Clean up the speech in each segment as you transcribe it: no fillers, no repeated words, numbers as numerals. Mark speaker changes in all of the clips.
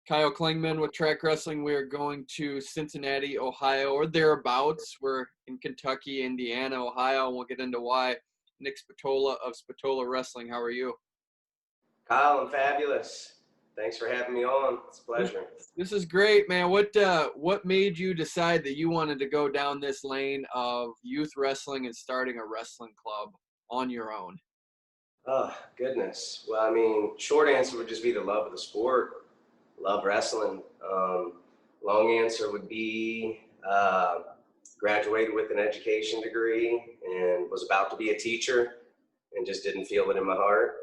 Speaker 1: Kyle Klingman with Track Wrestling. We are going to Cincinnati, Ohio, or thereabouts. We're in Kentucky, Indiana, Ohio, and we'll get into why. Nick Spatola of Spatola Wrestling. How are you?
Speaker 2: Kyle, I'm fabulous. Thanks for having me on. It's a pleasure.
Speaker 1: This is great, man. What made you decide that you wanted to go down this lane of youth wrestling and starting a wrestling club on your own?
Speaker 2: Oh, goodness. Well, I mean, short answer would just be the love of the sport. Love wrestling. Long answer would be graduated with an education degree and was about to be a teacher and just didn't feel it in my heart.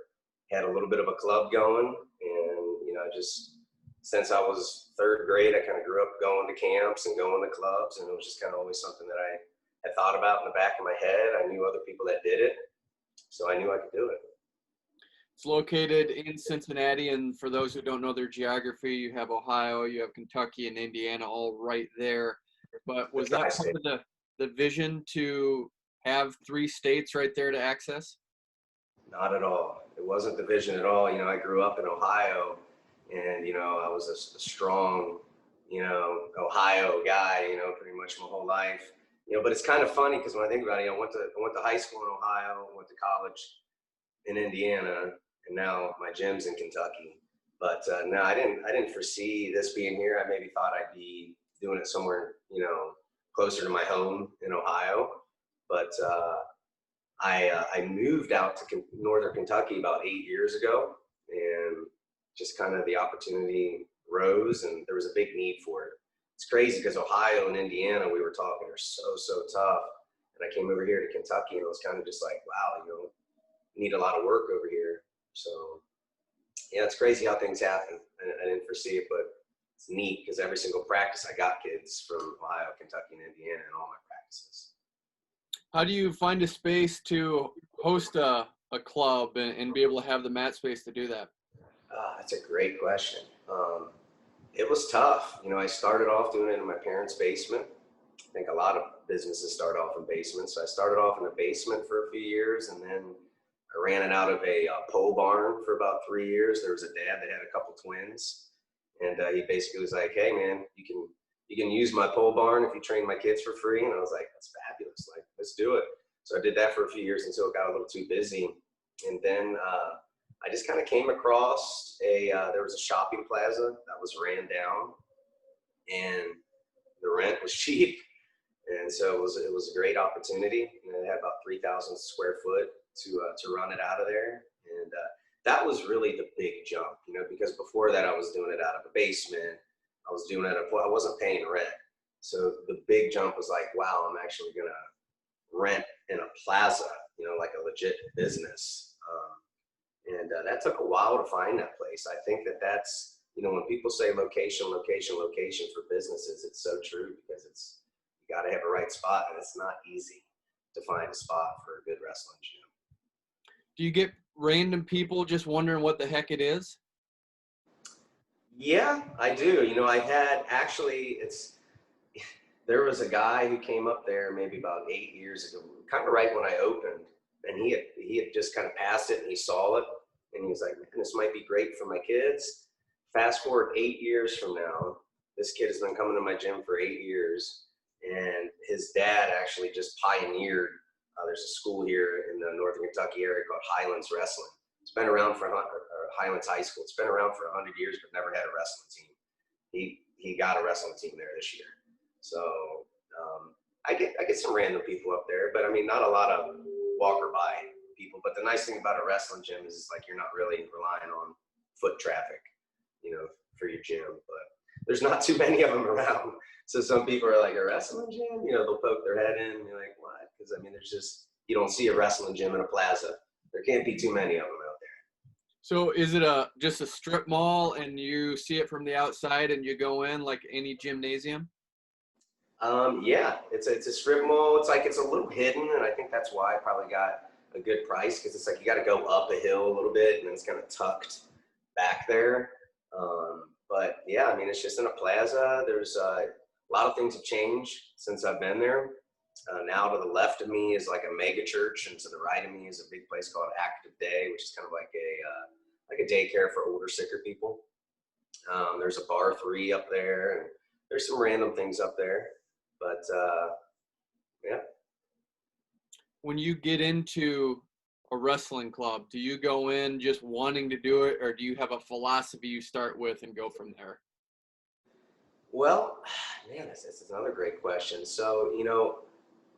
Speaker 2: Had a little bit of a club going, and just since I was third grade, I kind of grew up going to camps and going to clubs, and it was just kind of always something that I had thought about in the back of my head. I knew other people that did it, so I knew I could do it.
Speaker 1: It's located in Cincinnati, and for those who don't know their geography, you have Ohio, you have Kentucky, and Indiana all right there. But was that part of the vision to have 3 states right there to access?
Speaker 2: Not at all. It wasn't the vision at all. I grew up in Ohio, and I was a strong, Ohio guy, pretty much my whole life. But it's kind of funny because when I think about it, I went to high school in Ohio, went to college in Indiana, and now my gym's in Kentucky. But no, I didn't foresee this being here. I maybe thought I'd be doing it somewhere, closer to my home in Ohio. But I moved out to northern Kentucky about 8 years ago, and just kind of the opportunity rose, and there was a big need for it. It's crazy because Ohio and Indiana, we were talking, are so tough. And I came over here to Kentucky, and it was kind of just like, wow, need a lot of work over here. So yeah, it's crazy how things happen. I didn't foresee it, but it's neat because every single practice I got kids from Ohio, Kentucky, and Indiana in all my practices.
Speaker 1: How do you find a space to host a club and be able to have the mat space to do that?
Speaker 2: That's a great question. It was tough. I started off doing it in my parents' basement. I think a lot of businesses start off in basements. So I started off in the basement for a few years, and then I ran it out of a pole barn for about 3 years. There was a dad that had a couple twins, and he basically was like, "Hey, man, you can use my pole barn if you train my kids for free." And I was like, "That's fabulous. Like, let's do it." So I did that for a few years until it got a little too busy. And then I just kind of came across there was a shopping plaza that was ran down, and the rent was cheap. And so it was a great opportunity. It had about 3,000 square foot to run it out of there. And that was really the big jump, because before that I was doing it out of a basement. I was doing it, I wasn't paying rent. So the big jump was like, wow, I'm actually going to rent in a plaza, like a legit business. And that took a while to find that place. I think that's, when people say location for businesses, it's so true, because you got to have a right spot, and it's not easy to find a spot for a good wrestling gym.
Speaker 1: Do you get random people just wondering what the heck it is?
Speaker 2: Yeah, I do. I had there was a guy who came up there maybe about 8 years ago, kind of right when I opened, and he had just kind of passed it, and he saw it, and he was like, "Man, this might be great for my kids." Fast forward 8 years from now, this kid has been coming to my gym for 8 years, and his dad actually just pioneered. There's a school here in the northern Kentucky area called Highlands Wrestling. It's been around for Highlands High School. It's been around for 100 years, but never had a wrestling team. He got a wrestling team there this year. So I get some random people up there, but I mean, not a lot of walker by people. But the nice thing about a wrestling gym is it's like you're not really relying on foot traffic, for your gym. But there's not too many of them around. So some people are like, a wrestling gym? They'll poke their head in, and you're like, what? Because I mean, you don't see a wrestling gym in a plaza. There can't be too many of them out there.
Speaker 1: So is it just a strip mall, and you see it from the outside and you go in like any gymnasium?
Speaker 2: Yeah, it's a strip mall. It's a little hidden, and I think that's why I probably got a good price, because it's like you got to go up a hill a little bit, and it's kind of tucked back there. But yeah, I mean, it's just in a plaza. There's a lot of things have changed since I've been there. Now to the left of me is like a mega church, and to the right of me is a big place called Active Day, which is kind of like a daycare for older, sicker people. There's a bar 3 up there, and there's some random things up there. But yeah.
Speaker 1: When you get into a wrestling club, do you go in just wanting to do it, or do you have a philosophy you start with and go from there?
Speaker 2: Well, man, that's another great question. So,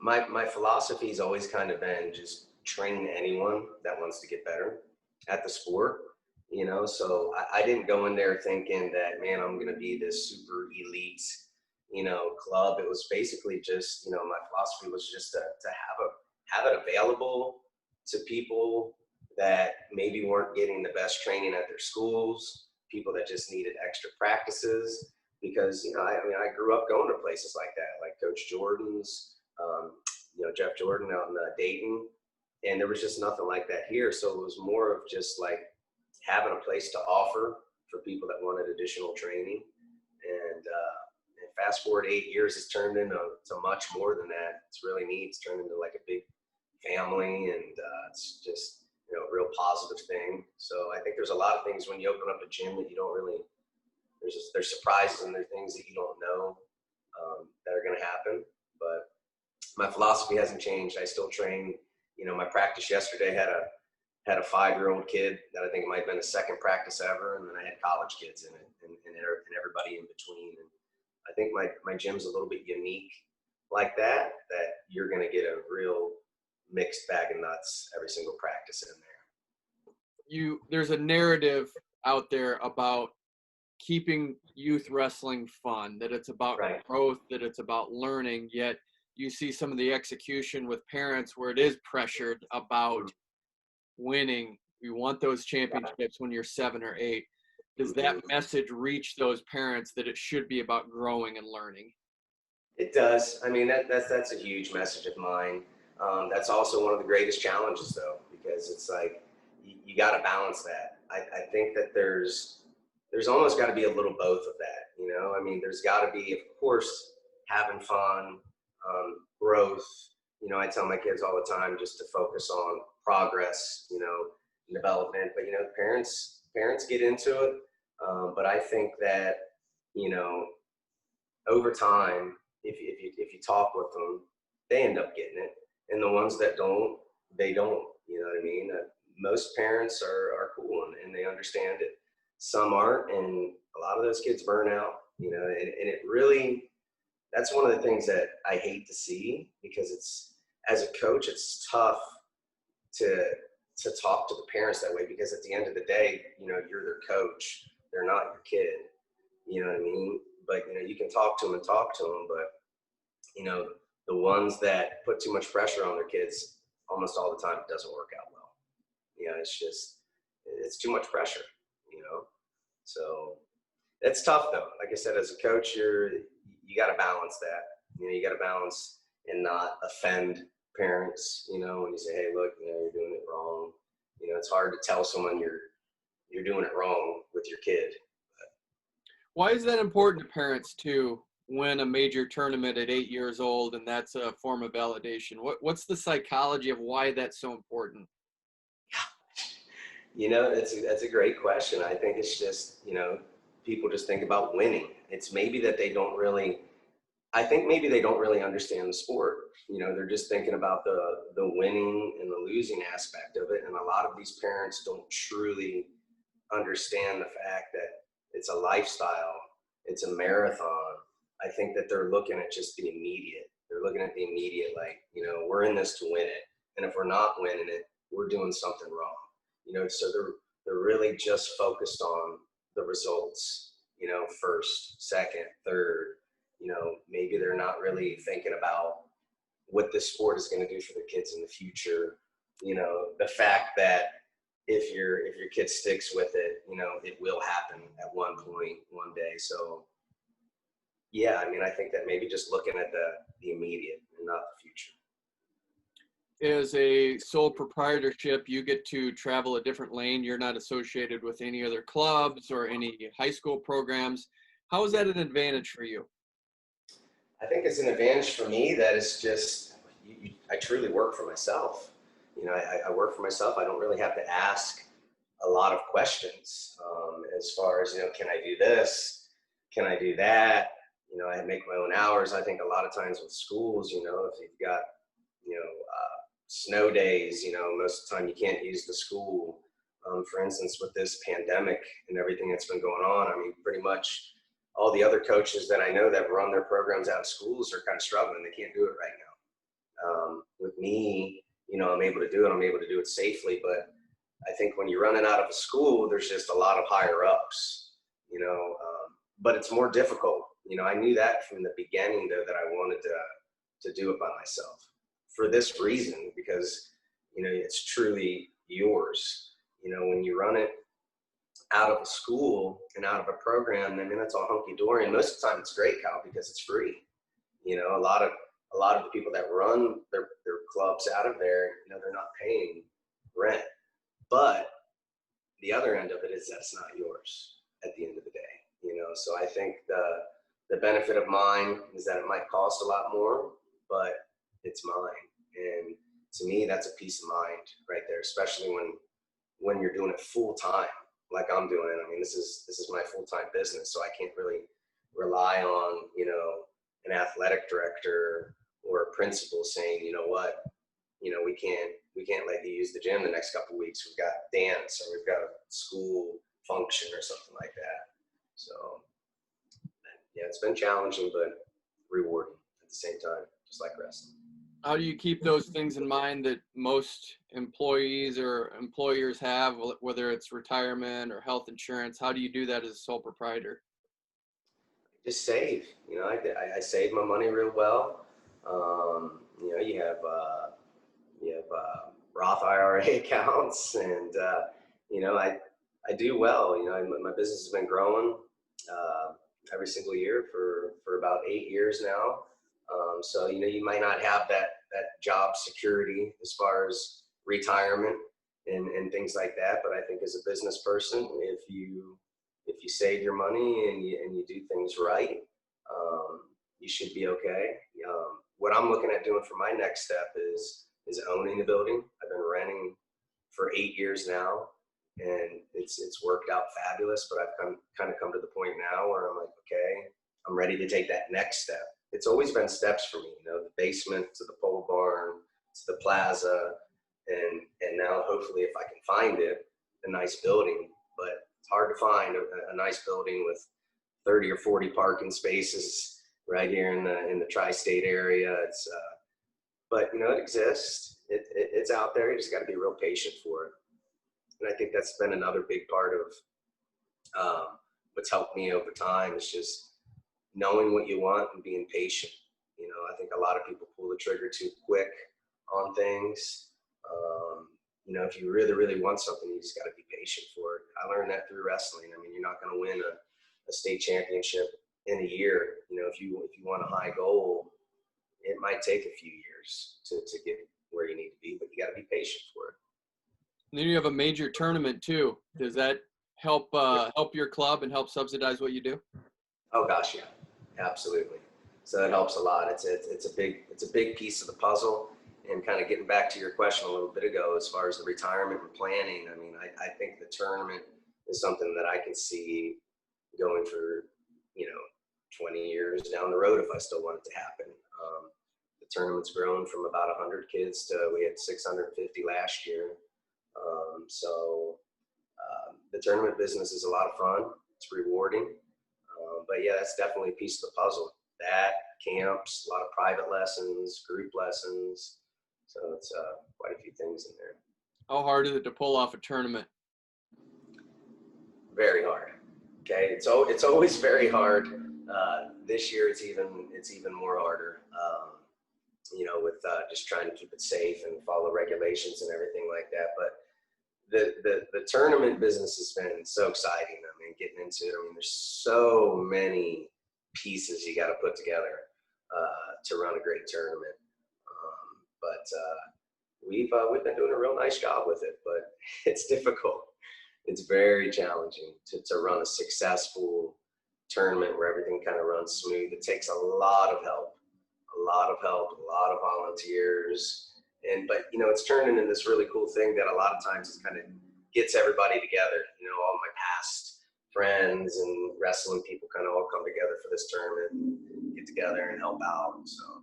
Speaker 2: my philosophy's always kind of been just train anyone that wants to get better at the sport. So I didn't go in there thinking that, man, I'm going to be this super elite, club. It was basically just, my philosophy was just to have it available to people that maybe weren't getting the best training at their schools, people that just needed extra practices. Because, I grew up going to places like that, like Coach Jordan's, Jeff Jordan out in Dayton, and there was just nothing like that here. So it was more of just like having a place to offer for people that wanted additional training. And fast forward 8 years, it's turned into much more than that. It's really neat. It's turned into like a big family, and it's just a real positive thing. So I think there's a lot of things when you open up a gym that you don't really. There's surprises and there's things that you don't know that are going to happen. But my philosophy hasn't changed. I still train. My practice yesterday had a 5-year-old kid that I think it might have been his second practice ever, and then I had college kids in it, and everybody in between. And I think my gym's a little bit unique like that you're going to get a real mixed bag of nuts every single practice in there.
Speaker 1: There's a narrative out there about keeping youth wrestling fun, that it's about
Speaker 2: Right.
Speaker 1: growth, that it's about learning, yet you see some of the execution with parents where it is pressured about winning. You want those championships when you're 7 or 8. Does that message reach those parents that it should be about growing and learning?
Speaker 2: It does. I mean, that's a huge message of mine. That's also one of the greatest challenges, though, because it's like you got to balance that. I think that there's almost got to be a little both of that. There's got to be, of course, having fun, growth. I tell my kids all the time just to focus on progress, development. But parents get into it. But I think that over time, if you talk with them, they end up getting it, and the ones that don't, they don't. You know what I mean? Most parents are cool and they understand it. Some aren't, and a lot of those kids burn out. And it really, that's one of the things that I hate to see, because it's, as a coach, it's tough to talk to the parents that way, because at the end of the day, you're their coach, they're not your kid. You know what I mean? But you can talk to them, but the ones that put too much pressure on their kids, almost all the time it doesn't work out well. It's too much pressure. So it's tough, though. Like I said, as a coach, you got to balance that. You got to balance and not offend parents. When you say, hey, look, you're doing it wrong. It's hard to tell someone you're doing it wrong with your kid.
Speaker 1: Why is that important to parents to win a major tournament at 8 years old, and that's a form of validation? What's the psychology of why that's so important?
Speaker 2: That's a great question. I think it's just, people just think about winning. It's maybe that they don't really, I think maybe they don't really understand the sport. They're just thinking about the winning and the losing aspect of it. And a lot of these parents don't truly understand the fact that it's a lifestyle. It's a marathon. I think that they're looking at just the immediate. They're looking at the immediate, like, we're in this to win it. And if we're not winning it, we're doing something wrong. So they're really just focused on the results, first, second, third. Maybe they're not really thinking about what this sport is going to do for the kids in the future. The fact that if your kid sticks with it, it will happen at one point, one day. So yeah, I think that maybe just looking at the immediate and not the future.
Speaker 1: As a sole proprietorship, you get to travel a different lane. You're not associated with any other clubs or any high school programs. How is that an advantage for you?
Speaker 2: I think it's an advantage for me that it's just, I truly work for myself. I work for myself. I don't really have to ask a lot of questions as far as, can I do this? Can I do that? I make my own hours. I think a lot of times with schools, if you've got, snow days, most of the time you can't use the school. For instance, with this pandemic and everything that's been going on, I mean, pretty much all the other coaches that I know that run their programs out of schools are kind of struggling. They can't do it right now. With me, I'm able to do it. I'm able to do it safely. But I think when you're running out of a school, there's just a lot of higher ups, but it's more difficult. I knew that from the beginning, though, that I wanted to do it by myself for this reason, because, it's truly yours. When you run it out of a school and out of a program, I mean, that's all hunky-dory. And most of the time it's great, Kyle, because it's free. A lot of the people that run their clubs out of there, they're not paying rent. But the other end of it is that's not yours at the end of the day. So I think the benefit of mine is that it might cost a lot more, but it's mine. And to me, that's a peace of mind right there, especially when you're doing it full time, like I'm doing it. I mean, this is my full-time business, so I can't really rely on, an athletic director or a principal saying, you know what, we can't let you use the gym the next couple of weeks. We've got dance or we've got a school function or something like that. So yeah, it's been challenging, but rewarding at the same time, just like wrestling.
Speaker 1: How do you keep those things in mind that most employees or employers have, whether it's retirement or health insurance? How do you do that as a sole proprietor?
Speaker 2: Just save. I save my money real well. You have Roth IRA accounts, and I do well. My business has been growing every single year for about 8 years now. So you might not have that job security as far as retirement and things like that, but I think as a business person, if you save your money and you do things right, you should be okay. What I'm looking at doing for my next step is owning the building. I've been renting for 8 years now, and it's worked out fabulous. But I've kind of come to the point now where I'm like, okay, I'm ready to take that next step. It's always been steps for me, the basement to the pole barn to the plaza, and now hopefully if I can find it, a nice building. But it's hard to find a nice building with 30 or 40 parking spaces right here in the tri-state area. It's but it exists. It's out there. You just got to be real patient for it. And I think that's been another big part of what's helped me over time is just knowing what you want and being patient. I think a lot of people pull the trigger too quick on things. If you really, really want something, you just got to be patient for it. I learned that through wrestling. I mean, you're not going to win a state championship in a year. If you want a high goal, it might take a few years to get where you need to be, but you got to be patient for it.
Speaker 1: And then you have a major tournament too. Does that help your club and help subsidize what you do?
Speaker 2: Oh gosh, yeah, absolutely. So that helps a lot. It's a big piece of the puzzle. And kind of getting back to your question a little bit ago, as far as the retirement and planning, I mean, I think the tournament is something that I can see going for 20 years down the road if I still want it to happen. The tournament's grown from about 100 kids to we had 650 last year. The tournament business is a lot of fun. It's rewarding. But yeah, that's definitely a piece of the puzzle. That, camps, a lot of private lessons, group lessons. So it's quite a few things in there.
Speaker 1: How hard is it to pull off a tournament?
Speaker 2: Very hard. Okay, it's always very hard. This year it's even more harder. With just trying to keep it safe and follow regulations and everything like that. But the tournament business has been so exciting. I mean, getting into it. I mean, there's so many pieces you got to put together to run a great tournament. But we've been doing a real nice job with it. But it's difficult. It's very challenging to run a successful tournament where everything kind of runs smooth. It takes a lot of help, a lot of volunteers. But it's turned into this really cool thing that a lot of times is kind of gets everybody together. All my past friends and wrestling people kind of all come together for this tournament, get together and help out. So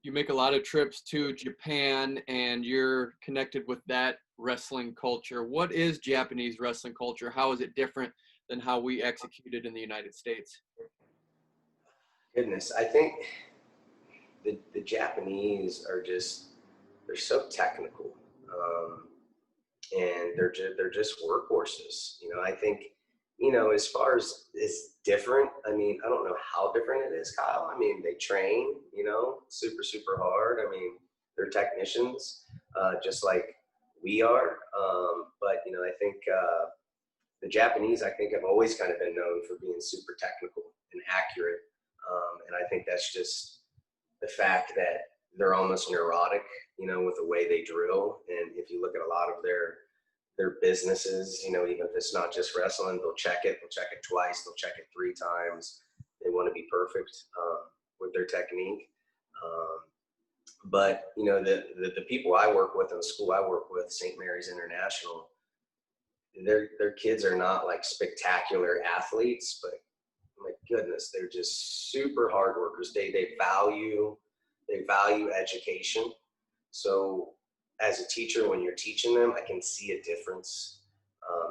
Speaker 1: you make a lot of trips to Japan, and you're connected with that wrestling culture. What is Japanese wrestling culture? How is it different than how we execute it in the United States?
Speaker 2: goodness, I think the Japanese are they're so technical, and they're just workhorses. I think, as far as is different, I mean, I don't know how different it is, Kyle. I mean, they train, super, super hard. I mean, they're technicians, just like we are. But, I think the Japanese, I think, have always kind of been known for being super technical and accurate. And I think that's just the fact that they're almost neurotic, with the way they drill. And if you look at a lot of their businesses, even if it's not just wrestling, they'll check it twice, they'll check it 3 times. They want to be perfect with their technique. But the people I work with in the school I work with, St. Mary's International, their kids are not like spectacular athletes, but my goodness, they're just super hard workers. They value education. So as a teacher, when you're teaching them, I can see a difference.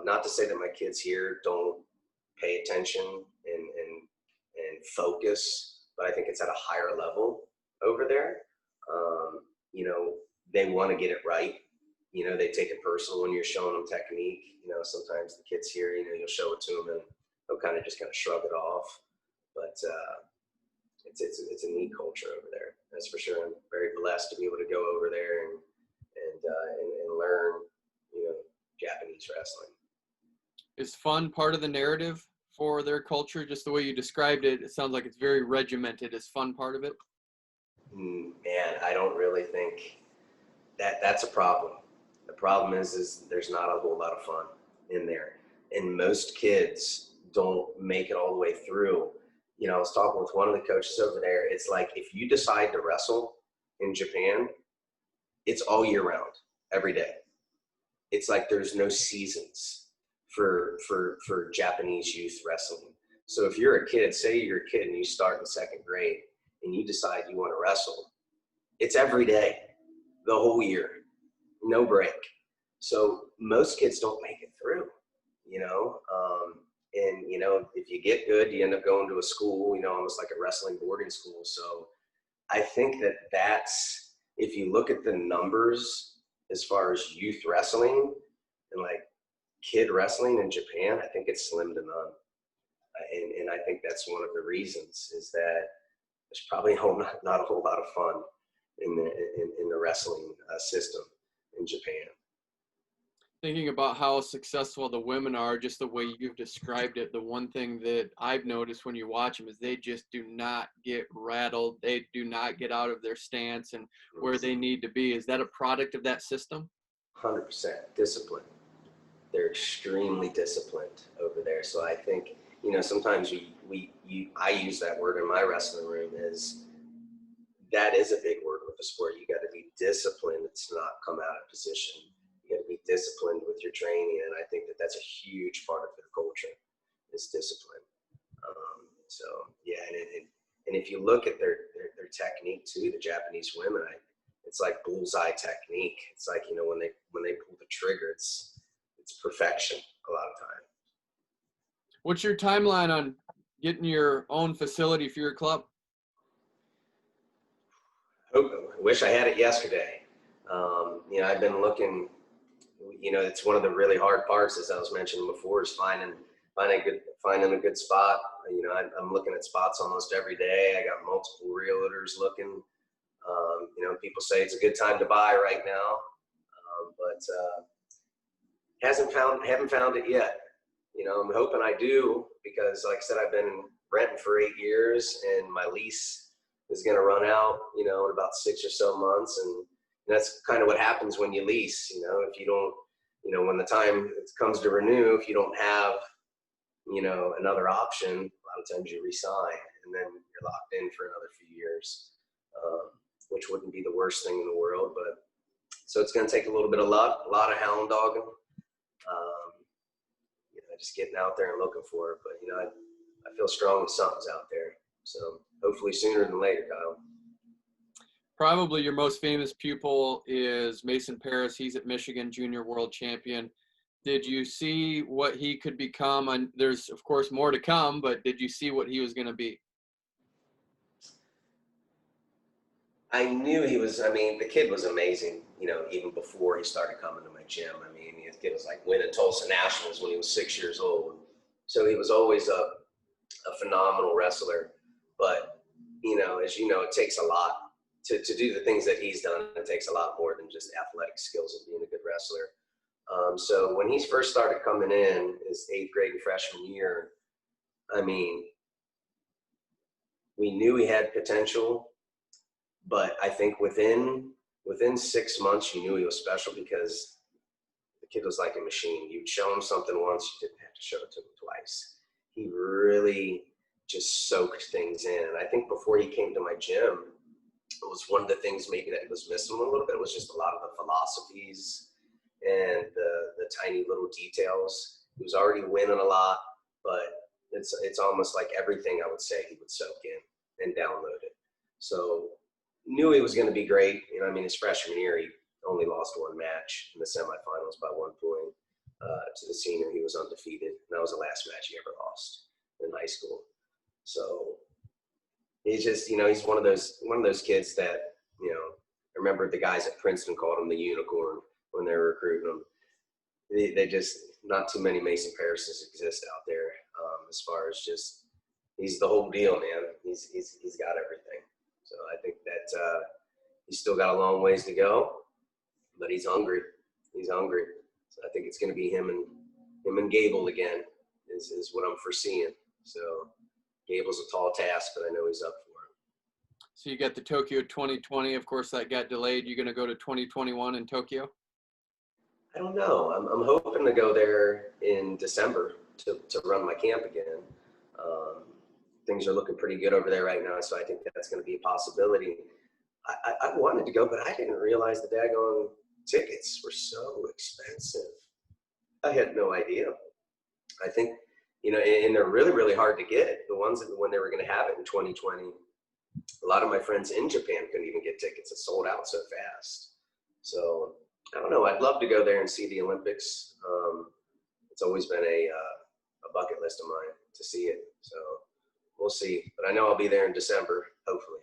Speaker 2: Not to say that my kids here don't pay attention and focus, but I think it's at a higher level over there. They want to get it right. They take it personal when you're showing them technique. Sometimes the kids here, you'll show it to them and they'll kind of shrug it off. But it's a neat culture over there. That's for sure. I'm very blessed to be able to go over there and learn, Japanese wrestling.
Speaker 1: Is fun part of the narrative for their culture? Just the way you described it, it sounds like it's very regimented. Is fun part of it?
Speaker 2: Man, I don't really think that's a problem. The problem is there's not a whole lot of fun in there. And most kids don't make it all the way through. I was talking with one of the coaches over there. It's like, if you decide to wrestle in Japan, it's all year round, every day. It's like there's no seasons for Japanese youth wrestling. So if you're a kid, say you're a kid and you start in 2nd grade and you decide you want to wrestle, it's every day, the whole year, no break. So most kids don't make it through, and, if you get good, you end up going to a school, almost like a wrestling boarding school. So I think that's, if you look at the numbers as far as youth wrestling and like kid wrestling in Japan, I think it's slim to none. And I think that's one of the reasons, is that there's probably not a whole lot of fun in the wrestling system in Japan.
Speaker 1: Thinking about how successful the women are, just the way you've described it, the one thing that I've noticed when you watch them is they just do not get rattled. They do not get out of their stance and where they need to be. Is that a product of that system?
Speaker 2: 100% discipline. They're extremely disciplined over there. So I think, sometimes I use that word in my wrestling room, that is a big word with the sport. You got to be disciplined to not come out of position. You got to be disciplined with your training, and I think that's a huge part of their culture, is discipline. So yeah, and if you look at their technique too, the Japanese women, it's like bullseye technique. It's like, when they pull the trigger, it's perfection a lot of time.
Speaker 1: What's your timeline on getting your own facility for your club?
Speaker 2: I wish I had it yesterday. I've been looking. It's one of the really hard parts, as I was mentioning before, is finding a good spot. I'm looking at spots almost every day. I got multiple realtors looking. People say it's a good time to buy right now, but haven't found it yet. I'm hoping I do, because like I said, I've been renting for 8 years, and my lease is going to run out, in about 6 or so months. And that's kind of what happens when you lease. If you don't, when the time comes to renew, if you don't have, another option, a lot of times you resign, and then you're locked in for another few years, which wouldn't be the worst thing in the world. But so it's going to take a little bit of luck, a lot of hound dogging, Just getting out there and looking for it. But, I feel strong that something's out there. So hopefully sooner than later, Kyle.
Speaker 1: Probably your most famous pupil is Mason Paris. He's at Michigan, junior world champion. Did you see what he could become? And there's, of course, more to come, but did you see what he was going to be?
Speaker 2: I knew the kid was amazing, even before he started coming to my gym. The kid was like winning Tulsa Nationals when he was 6 years old. So he was always a phenomenal wrestler. But, as you know, it takes a lot to do the things that he's done. It takes a lot more than just athletic skills of being a good wrestler. So when he first started coming in his 8th grade and freshman year, we knew he had potential. But I think within 6 months, you knew he was special because the kid was like a machine. You'd show him something once, you didn't have to show it to him twice. He really just soaked things in. And I think before he came to my gym, it was one of the things maybe that was missing a little bit was just a lot of the philosophies and the tiny little details. He was already winning a lot, but it's almost like everything I would say he would soak in and download it. So knew he was going to be great. His freshman year, he only lost one match in the semifinals by 1 point. To the senior, he was undefeated. And that was the last match he ever lost in high school. So he's just, he's one of those kids that, I remember the guys at Princeton called him the unicorn when they were recruiting him. They just, not too many Mason Parises exist out there as far as just, he's the whole deal, man. He's got everything. So I think that he's still got a long ways to go, but he's hungry. He's hungry. So I think it's going to be him and Gable again is what I'm foreseeing. So Gable's a tall task, but I know he's up for it.
Speaker 1: So you got the Tokyo 2020. Of course, that got delayed. You're going to go to 2021 in Tokyo?
Speaker 2: I don't know. I'm hoping to go there in December to run my camp again. Things are looking pretty good over there right now, so I think that's going to be a possibility. I wanted to go, but I didn't realize the daggone tickets were so expensive. I had no idea. I think, and they're really, really hard to get. The ones that when they were going to have it in 2020, a lot of my friends in Japan couldn't even get tickets. It sold out so fast. So I don't know. I'd love to go there and see the Olympics. It's always been a bucket list of mine to see it. So we'll see. But I know I'll be there in December, hopefully.